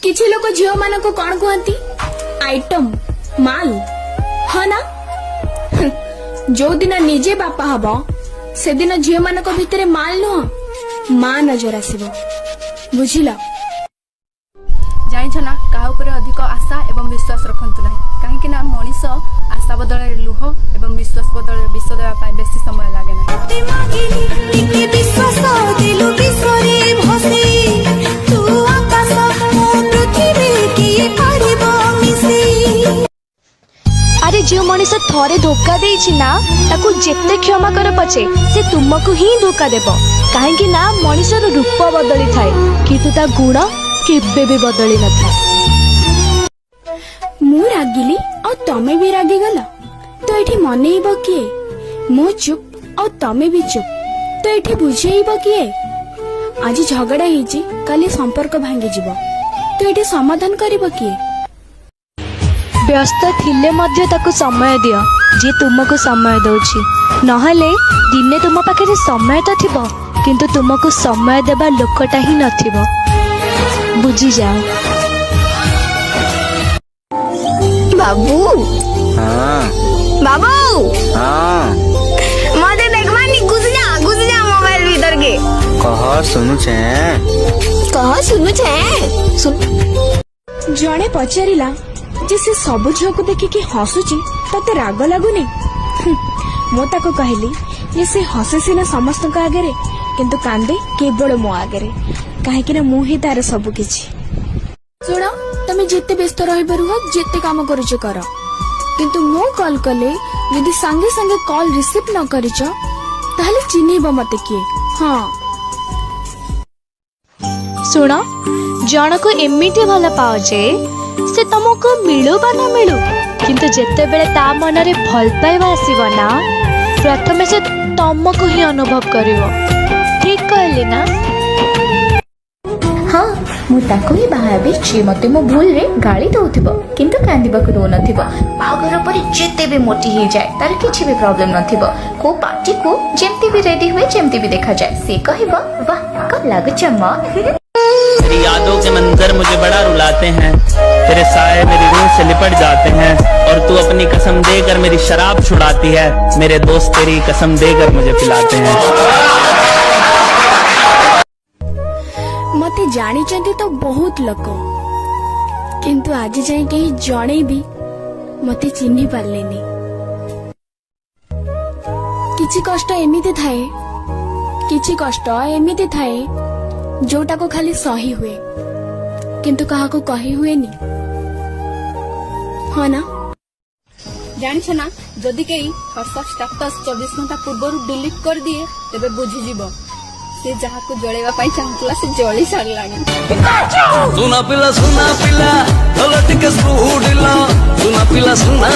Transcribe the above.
किछि लोक झियो मान को कौन कहती आइटम माल हाँ ना जो दिन निजे बापा हबो से दिन झियो मान को भितरे माल नुह मां नजर आसीबो बुझिला। जानिछ ना काहा उपरे अधिक आशा एवं विश्वास रखंतु नाही काहेकि ना मनीष आशा बदल लुह एवं विश्वास बदल विष देवा पाई बेसी समय लागे अरे जो मनीष थरे धोखा देछि ना ताकू जेते क्षमा कर पछे से तुमको ही धोखा देबो काहेकि ना मनीषर रूप बदली थाए किंतु ता गुण केबे भी बदली न थाए। मु रागिली और तमे भी रागी गला तो एठी मनेइबो किए मु चुप और तमे भी चुप तो एठी बुझेइबो किए आज झगड़ा हेछि काली संपर्क भांगी जिवो तो एठी समाधान करिबो किए। व्यस्त थिले मध्य ताकू समय दियो जे तुमको समय दउछि नहले दिने तुम पाखे समय तो थिबो किंतु तुमको समय देबा लोकटा ही नथिबो बुझी जाओ। बाबू हाँ बाबू हाँ मते देखमानी घुस जा मोबाइल भीतर के कह सुनु छे सुन जणे पचारिला जे से सब झियो को देखिकी हसुची तते राग लागुनी मो ताको कहली जे से हसे सिना समस्त का आगे किंतु कांदे केवल मो आगे काहेकि ना मु ही तार सब किछि। सुनो तमे जेते व्यस्त रहबे रुह जेते काम करूछ कर किंतु मो कॉल कले यदि संगे संगे कॉल रिसीव न करिछ ताहले चिन्हिबो मते किए। हां सुन जन को एमिटी भल पाओ जे से तुमको मिलू बा न मिलू किंतु जेते बेले ता मन रे भल पाइबा आसीबो ना प्रथमे से तुमको ही अनुभव करिवो ठीक कहली ना। हाँ मु ताको ही बाहाबे जे मते मो भूल रे गाली दउथिबो किंतु कांदिबाको दो नथिबो बागर पर जेते भी मोटी ही जाए तार किछि भी प्रॉब्लम नथिबो को पार्टी को जेमती भी रेडी हुए जेमती भी देखा जाए से कहबो वाह कब लागछ म तेरी यादों के मंजर मुझे बड़ा रुलाते हैं तेरे साए मेरी रूह से लिपट जाते हैं और तू अपनी कसम देकर मेरी शराब छुड़ाती है मेरे दोस्त तेरी कसम देकर मुझे पिलाते हैं। मते जानी चंती तो बहुत लोक किंतु आज जाए कहीं जणे भी मते चिन्हि पारलेनी किछि कष्ट एमिति थाए किछि कष्ट एमिति थाए जोटा को खाली सही हुए किंतु कहा को कही हुए नी हाँ ना। जानिछ ना जदि केही व्हाट्सएप स्टेटस 24 घंटा पूर्व डिलीट कर दिए तेबे बुझी जीवो से जहा को जळेवा पाई चाहतला से जळी सारलानी। सुना पिला ढोल टिके स्पूडिला सुना पिला सुना